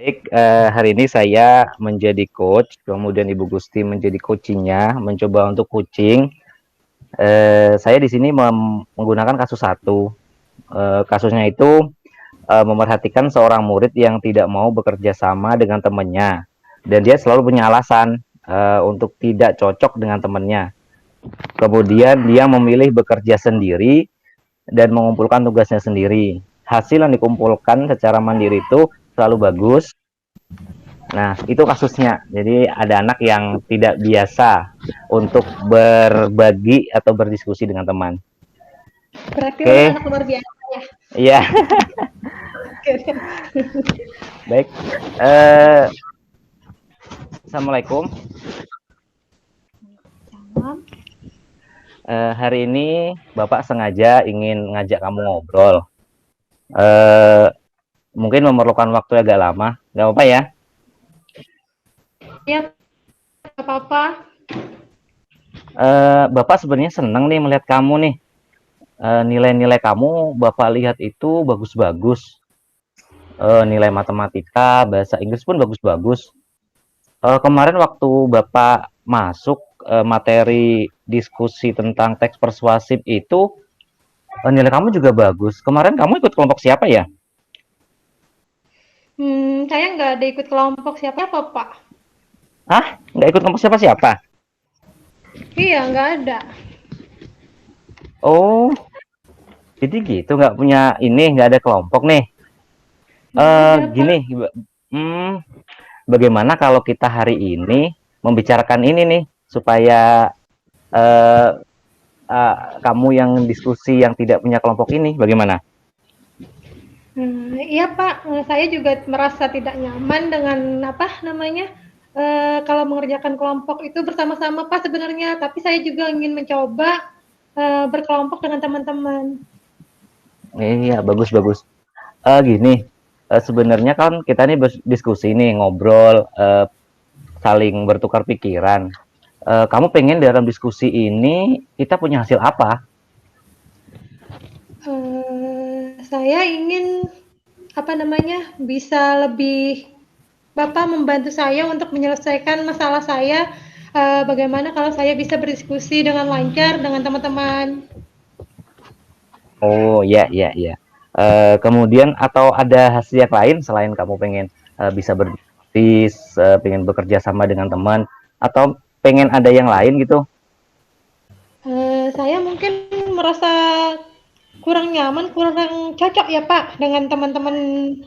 Baik, hari ini saya menjadi coach, kemudian Ibu Gusti menjadi coachingnya, mencoba untuk coaching. Saya di sini menggunakan kasus satu. Kasusnya itu memerhatikan seorang murid yang tidak mau bekerja sama dengan temannya, dan dia selalu punya alasan untuk tidak cocok dengan temannya. Kemudian dia memilih bekerja sendiri dan mengumpulkan tugasnya sendiri. Hasil yang dikumpulkan secara mandiri itu selalu bagus. Nah, itu kasusnya. Jadi ada anak yang tidak biasa untuk berbagi atau berdiskusi dengan teman. Berarti Oke, anak luar biasa ya. iya, Oke. baik. Assalamualaikum. Salam. Hari ini Bapak sengaja ingin ngajak kamu ngobrol. Eh, Mungkin memerlukan waktu agak lama, nggak apa-apa ya? Ya, apa-apa. Bapak sebenarnya senang nih melihat kamu nih. Nilai-nilai kamu Bapak lihat itu bagus-bagus. Nilai matematika, bahasa Inggris pun bagus-bagus. Kemarin waktu Bapak masuk materi diskusi tentang teks persuasif itu, nilai kamu juga bagus. Kemarin kamu ikut kelompok siapa ya? Saya nggak ada ikut kelompok siapa-siapa, Pak. Hah? Nggak ikut kelompok siapa-siapa? Iya, nggak ada. Oh, jadi gitu, nggak punya ini, nggak ada kelompok nih. Nggak ada, Pak. Gini, hmm, bagaimana kalau kita hari ini membicarakan ini nih, supaya eh, kamu yang diskusi yang tidak punya kelompok ini, bagaimana? Iya, Pak. Saya juga merasa tidak nyaman dengan apa namanya, kalau mengerjakan kelompok itu bersama-sama, Pak, sebenarnya. Tapi saya juga ingin mencoba berkelompok dengan teman-teman. Iya, bagus-bagus. Gini, sebenarnya kan kita nih diskusi nih, ngobrol, saling bertukar pikiran. Kamu pengen dalam diskusi ini kita punya hasil apa? Saya ingin apa namanya bisa lebih Bapak membantu saya untuk menyelesaikan masalah saya. Bagaimana kalau saya bisa berdiskusi dengan lancar dengan teman-teman? Oh, ya, ya, ya. Kemudian atau ada hasil yang lain selain kamu pengen bisa berdiskusi, pengen bekerja sama dengan teman, atau pengen ada yang lain gitu? Saya mungkin merasa kurang nyaman, kurang cocok ya Pak dengan teman-teman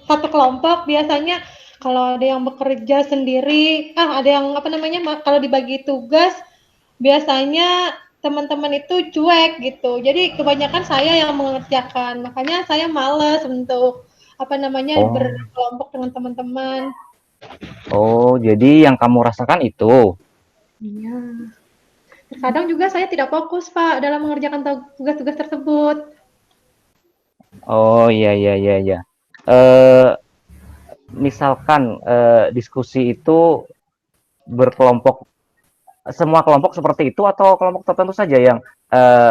satu kelompok. Biasanya kalau ada yang bekerja sendiri, ada yang apa namanya, kalau dibagi tugas, biasanya teman-teman itu cuek gitu. Jadi kebanyakan saya yang mengerjakan. Makanya saya males untuk apa namanya Oh, berkelompok dengan teman-teman. oh, jadi yang kamu rasakan itu. Iya. Terkadang juga saya tidak fokus Pak dalam mengerjakan tugas-tugas tersebut. Oh, iya, iya, iya, iya. Eh, Misalkan diskusi itu berkelompok, semua kelompok seperti itu atau kelompok tertentu saja yang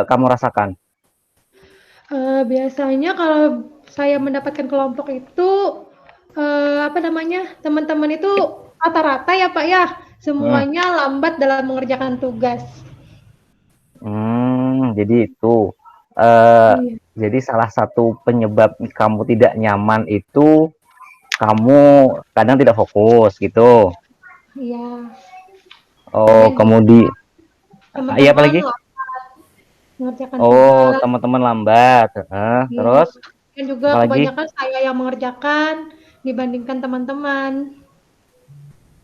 kamu rasakan? Biasanya kalau saya mendapatkan kelompok itu, apa namanya, teman-teman itu rata-rata ya, Pak, ya, Hmm. semuanya lambat dalam mengerjakan tugas. Jadi itu. Eh, Iya, jadi salah satu penyebab kamu tidak nyaman itu kamu kadang tidak fokus gitu. iya. Oh, Kemudian juga kemudian iya apa teman-teman lagi? lambat mengerjakan Oh, tugas. teman-teman lambat. Iya, Terus dan juga apa lagi? kebanyakan saya yang mengerjakan dibandingkan teman-teman.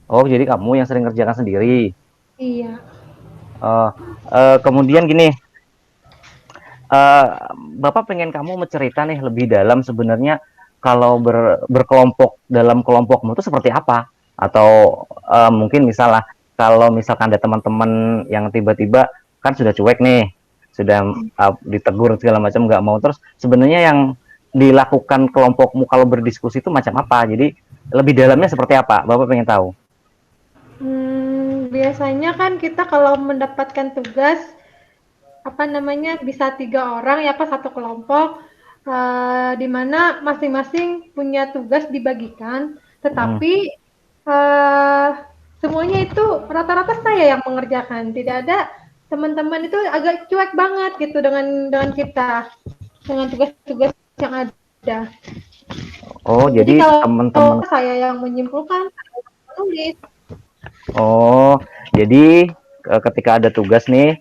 Oh, jadi kamu yang sering kerjakan sendiri. Iya. Oh, kemudian gini, Bapak pengen kamu mencerita nih lebih dalam sebenarnya kalau berkelompok dalam kelompokmu itu seperti apa? Atau mungkin misalnya kalau misalkan ada teman-teman yang tiba-tiba kan sudah cuek nih, sudah ditegur segala macam nggak mau, terus sebenarnya yang dilakukan kelompokmu kalau berdiskusi itu macam apa? Jadi lebih dalamnya seperti apa? Bapak pengen tahu. Biasanya kan kita kalau mendapatkan tugas, apa namanya, bisa 3 orang ya Pak, satu kelompok. di mana masing-masing punya tugas dibagikan, Hmm. tetapi eh, semuanya itu rata-rata saya yang mengerjakan. Tidak ada teman-teman itu agak cuek banget gitu dengan kita, dengan tugas-tugas yang ada. Oh, Jadi jadi kalau teman-teman. saya yang menyimpulkan, saya yang menulis. Oh, jadi ketika ada tugas nih,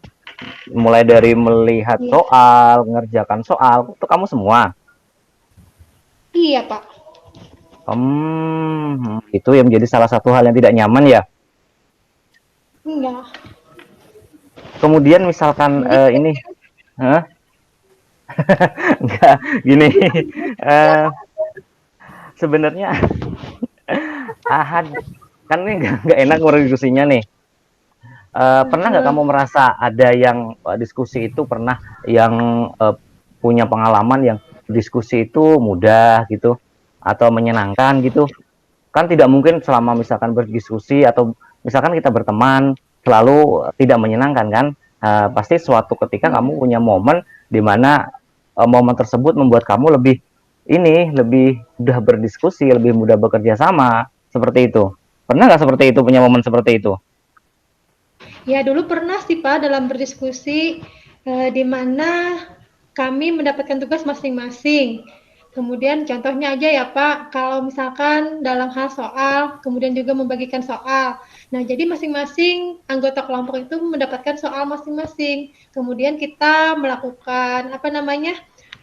mulai dari melihat Iya, soal, mengerjakan soal, itu kamu semua. iya Pak. Itu yang menjadi salah satu hal yang tidak nyaman ya. Enggak. Kemudian misalkan Jadi ini, hah? Enggak, gini, ya eh, Pak. sebenarnya ahad kan ini nggak enak diskusinya nih. Pernah nggak kamu merasa ada yang diskusi itu pernah yang punya pengalaman yang diskusi itu mudah gitu atau menyenangkan gitu? Kan tidak mungkin selama misalkan berdiskusi atau misalkan kita berteman selalu tidak menyenangkan kan. Pasti suatu ketika Iya. kamu punya momen di mana momen tersebut membuat kamu lebih ini lebih mudah berdiskusi, lebih mudah bekerja sama seperti itu. Pernah nggak seperti itu, punya momen seperti itu? Ya dulu pernah sih Pak dalam berdiskusi di mana kami mendapatkan tugas masing-masing. Kemudian contohnya aja ya Pak, kalau misalkan dalam hal soal, kemudian juga membagikan soal. Nah, jadi masing-masing anggota kelompok itu mendapatkan soal masing-masing. Kemudian kita melakukan apa namanya?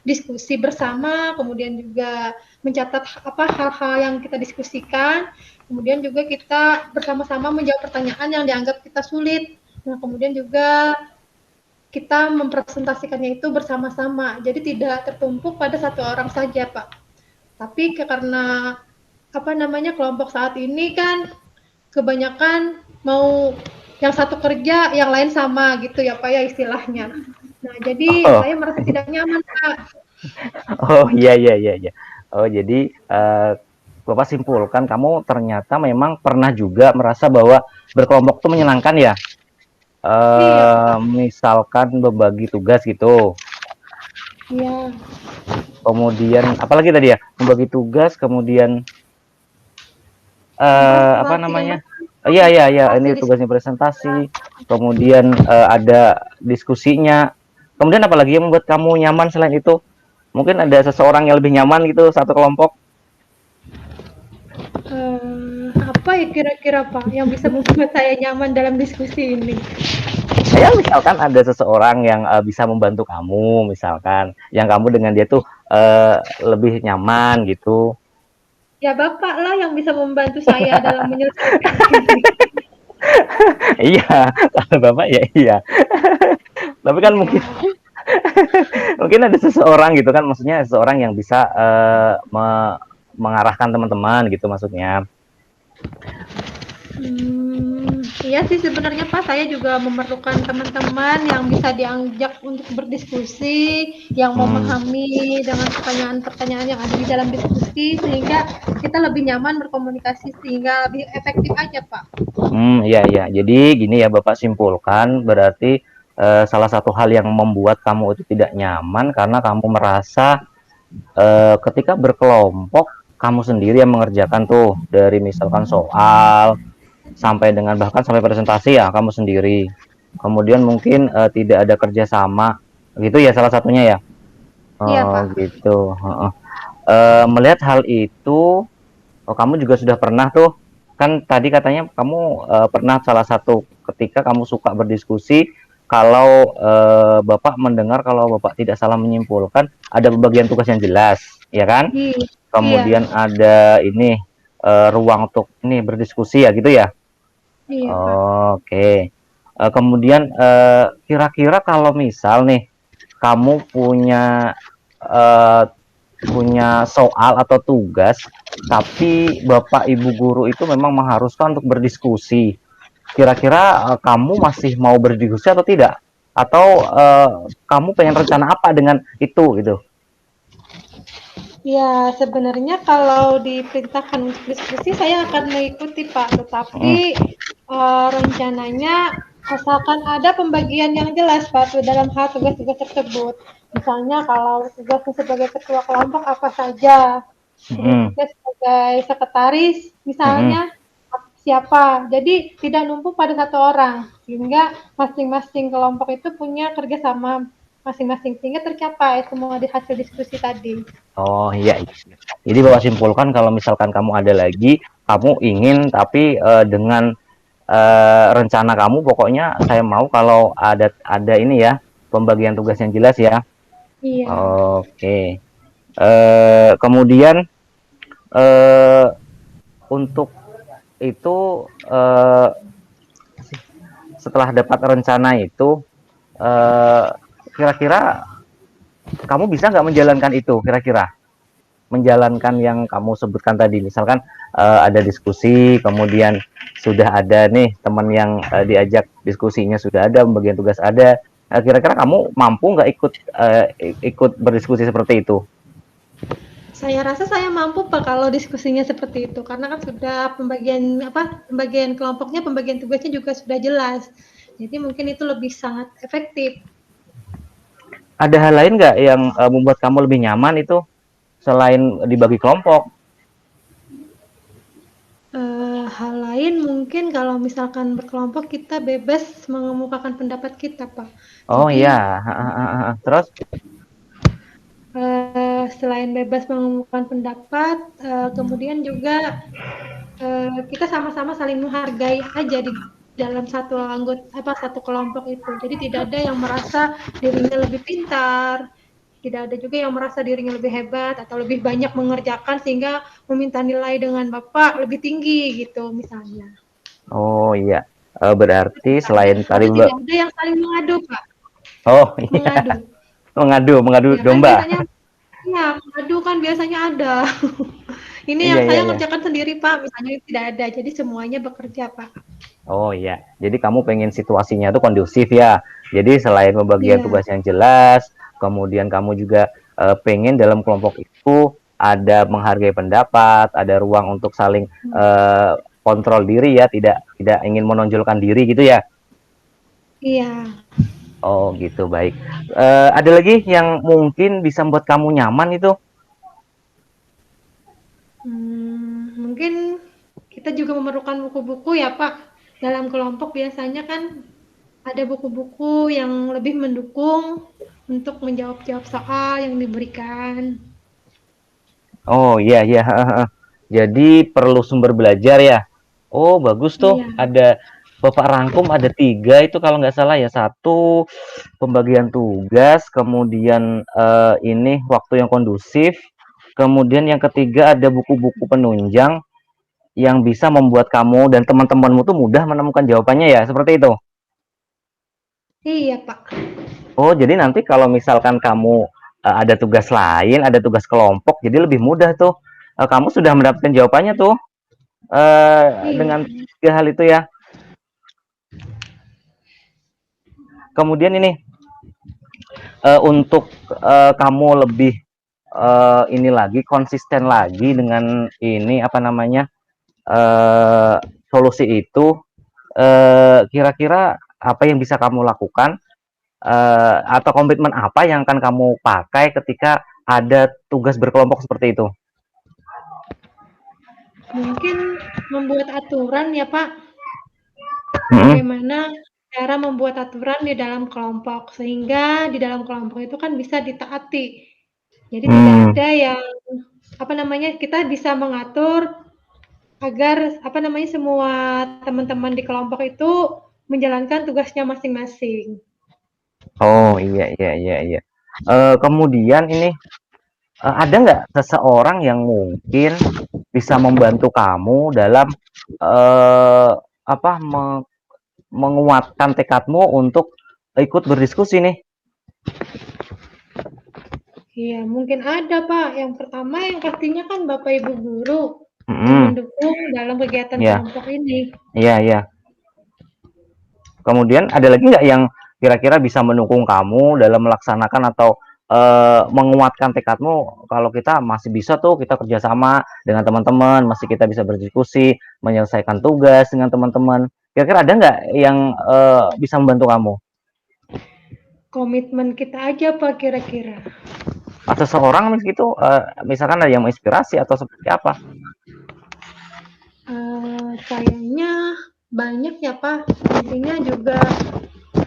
Diskusi bersama, kemudian juga mencatat apa hal-hal yang kita diskusikan. Kemudian juga kita bersama-sama menjawab pertanyaan yang dianggap kita sulit. Nah, kemudian juga kita mempresentasikannya itu bersama-sama. Jadi tidak tertumpuk pada satu orang saja, Pak. Tapi karena apa namanya kelompok saat ini kan kebanyakan mau yang satu kerja, yang lain sama gitu ya, Pak ya istilahnya. Nah, jadi Oh, saya merasa tidak nyaman, Pak. oh iya iya iya iya. Oh jadi Bapak simpulkan kamu ternyata memang pernah juga merasa bahwa berkelompok itu menyenangkan ya. Iya, Pak. Misalkan berbagi tugas gitu. Iya. Kemudian apalagi tadi ya, membagi tugas, kemudian apa Presentasi dan namanya? Iya iya iya, presentasi ini di tugasnya presentasi. Kemudian ada diskusinya. Kemudian apalagi yang membuat kamu nyaman selain itu? Mungkin ada seseorang yang lebih nyaman gitu satu kelompok. apa ya kira-kira Pak yang bisa membuat saya nyaman dalam diskusi ini? Ya misalkan ada seseorang yang bisa membantu kamu, misalkan yang kamu dengan dia tuh lebih nyaman gitu. Ya Bapak lah yang bisa membantu saya dalam menyelesaikan ini. Iya, kalau bapak ya iya. Tapi kan Ya, mungkin mungkin ada seseorang gitu kan, maksudnya seseorang yang bisa mengarahkan teman-teman gitu maksudnya. iya sih sebenarnya Pak, saya juga memerlukan teman-teman yang bisa diajak untuk berdiskusi, yang Hmm, memahami dengan pertanyaan-pertanyaan yang ada di dalam diskusi, sehingga kita lebih nyaman berkomunikasi, sehingga lebih efektif aja Pak. iya iya. Jadi gini ya Bapak simpulkan berarti salah satu hal yang membuat kamu itu tidak nyaman karena kamu merasa ketika berkelompok kamu sendiri yang mengerjakan tuh dari misalkan soal sampai dengan bahkan sampai presentasi ya kamu sendiri. Kemudian mungkin tidak ada kerjasama gitu ya salah satunya ya. Iya Oh Pak. gitu. Melihat hal itu, oh, kamu juga sudah pernah tuh kan tadi katanya kamu pernah salah satu ketika kamu suka berdiskusi kalau Bapak mendengar kalau Bapak tidak salah menyimpulkan ada pembagian tugas yang jelas, ya kan? Iya, Kemudian ada ini ruang untuk ini berdiskusi ya gitu ya. iya Pak. Oke. Kemudian kira-kira kalau misal nih kamu eh, punya soal atau tugas, tapi bapak ibu guru itu memang mengharuskan untuk berdiskusi. Kira-kira kamu masih mau berdiskusi atau tidak? Atau kamu pengen rencana apa dengan itu gitu? Ya, sebenarnya kalau diperintahkan untuk diskusi saya akan mengikuti, Pak. Mm, Tetapi rencananya asalkan ada pembagian yang jelas, Pak, dalam hal tugas-tugas tersebut. Misalnya kalau tugasnya sebagai ketua kelompok apa saja, terus Mm-mm. juga sebagai sekretaris Mm-mm. misalnya siapa. Jadi tidak numpuk pada satu orang, sehingga masing-masing kelompok itu punya kerjasama masing-masing sehingga tercapai semua di hasil diskusi tadi. Oh iya, iya. Jadi bapak simpulkan kalau misalkan kamu ada lagi, kamu ingin tapi dengan rencana kamu pokoknya saya mau kalau ada ini ya pembagian tugas yang jelas ya. Iya. Oke. Kemudian eh, untuk itu setelah dapat rencana itu eh, kira-kira kamu bisa nggak menjalankan itu kira-kira? Menjalankan yang kamu sebutkan tadi misalkan ada diskusi kemudian sudah ada nih teman yang diajak diskusinya sudah ada pembagian tugas ada kira-kira kamu mampu nggak ikut berdiskusi seperti itu. Saya rasa saya mampu Pak kalau diskusinya seperti itu karena kan sudah pembagian kelompoknya, pembagian tugasnya juga sudah jelas. Jadi mungkin itu lebih sangat efektif. Ada hal lain nggak yang membuat kamu lebih nyaman itu selain dibagi kelompok? Hal lain mungkin kalau misalkan berkelompok kita bebas mengemukakan pendapat kita, Pak. Oh Jadi, iya. Terus selain bebas mengemukakan pendapat, kemudian juga kita sama-sama saling menghargai aja di dalam satu kelompok itu. Jadi tidak ada yang merasa dirinya lebih pintar, tidak ada juga yang merasa dirinya lebih hebat atau lebih banyak mengerjakan sehingga meminta nilai dengan bapak lebih tinggi gitu misalnya. oh iya. Berarti Tidak ada, selain tadi atau tidak ada yang saling mengadu Pak, oh iya mengadu. mengadu Ya kan domba. biasanya ya mengadu kan biasanya ada. Ini Iya yang iya saya iya. ngerjakan sendiri Pak, misalnya tidak ada. Jadi semuanya bekerja Pak. Oh iya, jadi kamu pengen situasinya tuh kondusif ya. Jadi selain pembagian Iya. tugas yang jelas, kemudian kamu juga pengen dalam kelompok itu ada menghargai pendapat, ada ruang untuk saling kontrol diri ya, tidak tidak ingin menonjolkan diri gitu ya. Iya. Oh gitu, baik. Ada lagi yang mungkin bisa membuat kamu nyaman itu? Mungkin kita juga memerlukan buku-buku ya Pak. Dalam kelompok biasanya kan ada buku-buku yang lebih mendukung untuk menjawab-jawab soal yang diberikan. Oh iya iya. Jadi perlu sumber belajar ya. Oh bagus tuh. Iya. Ada Bapak rangkum ada tiga itu kalau nggak salah ya. Satu pembagian tugas, kemudian ini waktu yang kondusif, kemudian yang ketiga ada buku-buku penunjang yang bisa membuat kamu dan teman-temanmu tuh mudah menemukan jawabannya ya. Seperti itu. Iya Pak. Oh jadi nanti kalau misalkan kamu ada tugas lain, ada tugas kelompok, jadi lebih mudah tuh. Kamu sudah mendapatkan jawabannya tuh. Iya. Dengan tiga hal itu ya. Kemudian ini untuk kamu lebih ini lagi konsisten lagi dengan ini apa namanya solusi itu kira-kira apa yang bisa kamu lakukan atau komitmen apa yang akan kamu pakai ketika ada tugas berkelompok seperti itu? Mungkin membuat aturan ya Pak. Hmm. Bagaimana cara membuat aturan di dalam kelompok sehingga di dalam kelompok itu kan bisa ditaati. Jadi tidak Hmm. ada yang kita bisa mengatur agar semua teman-teman di kelompok itu menjalankan tugasnya masing-masing. Oh iya iya iya iya. Kemudian ini ada nggak seseorang yang mungkin bisa membantu kamu dalam eh, apa menguatkan tekadmu untuk ikut berdiskusi nih? Iya, mungkin ada, Pak. Yang pertama yang pastinya kan Bapak Ibu guru yang Hmm, mendukung dalam kegiatan ya, kelompok ini. iya, iya. Kemudian ada lagi nggak yang kira-kira bisa mendukung kamu dalam melaksanakan atau menguatkan tekadmu kalau kita masih bisa tuh kita kerjasama dengan teman-teman, masih kita bisa berdiskusi, menyelesaikan tugas dengan teman-teman. Kira-kira ada nggak yang bisa membantu kamu? komitmen kita aja Pak kira-kira. Atau seseorang gitu, misalkan ada yang menginspirasi atau seperti apa? Kayaknya banyak ya Pak, intinya juga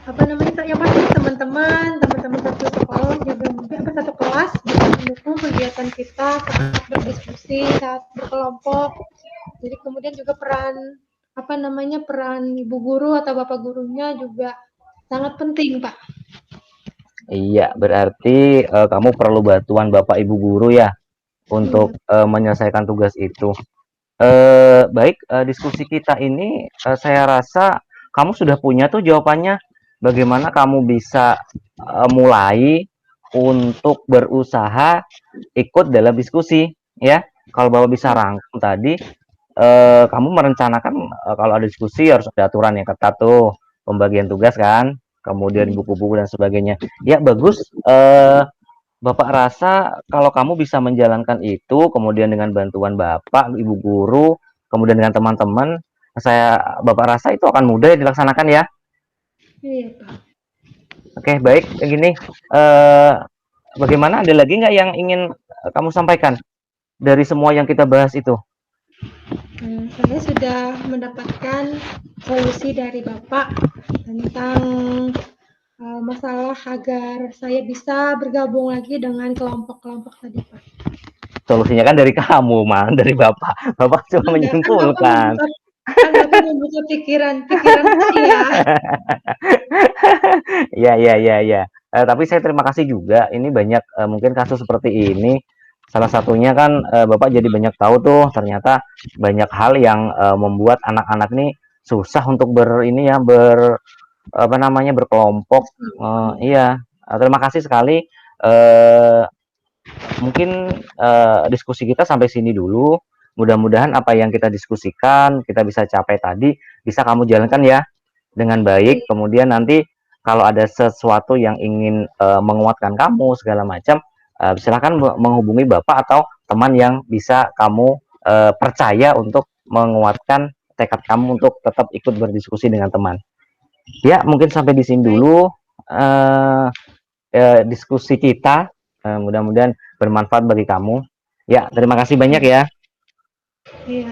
apa namanya yang pasti teman-teman satu sekolah juga satu kelas juga mendukung kegiatan kita saat berdiskusi, saat berkelompok. Jadi kemudian juga peran ibu guru atau bapak gurunya juga sangat penting Pak. Iya, berarti kamu perlu bantuan bapak ibu guru ya Iya. untuk menyelesaikan tugas itu. Baik, diskusi kita ini saya rasa kamu sudah punya tuh jawabannya. Bagaimana kamu bisa mulai untuk berusaha ikut dalam diskusi, ya. Kalau Bapak bisa rangkum tadi, kamu merencanakan kalau ada diskusi harus ada aturan yang ketat tuh, pembagian tugas kan, kemudian Iya. buku-buku dan sebagainya. Ya bagus, Bapak rasa kalau kamu bisa menjalankan itu, kemudian dengan bantuan Bapak, Ibu guru, kemudian dengan teman-teman, Bapak rasa itu akan mudah dilaksanakan ya. Iya Pak. Oke, baik, gini, eh, bagaimana ada lagi nggak yang ingin kamu sampaikan dari semua yang kita bahas itu? Saya sudah mendapatkan solusi dari Bapak tentang masalah agar saya bisa bergabung lagi dengan kelompok-kelompok tadi Pak. Solusinya kan dari kamu, Man, dari Bapak. Bapak cuma Enggak, menyimpulkan. kan Bapak membuka pikiran saya. Ya, ya, ya, ya. Tapi saya terima kasih juga. Ini banyak mungkin kasus seperti ini. Salah satunya kan Bapak jadi banyak tahu tuh ternyata banyak hal yang membuat anak-anak ini susah untuk ini ya apa namanya berkelompok. Iya. Terima kasih sekali. Eh, Mungkin diskusi kita sampai sini dulu. Mudah-mudahan apa yang kita diskusikan kita bisa capai tadi bisa kamu jalankan ya dengan baik. Kemudian nanti kalau ada sesuatu yang ingin menguatkan kamu segala macam, silakan menghubungi Bapak atau teman yang bisa kamu percaya untuk menguatkan tekad kamu untuk tetap ikut berdiskusi dengan teman. Ya, mungkin sampai di sini Baik. dulu diskusi kita. Mudah-mudahan bermanfaat bagi kamu. Ya, terima kasih banyak ya. Iya.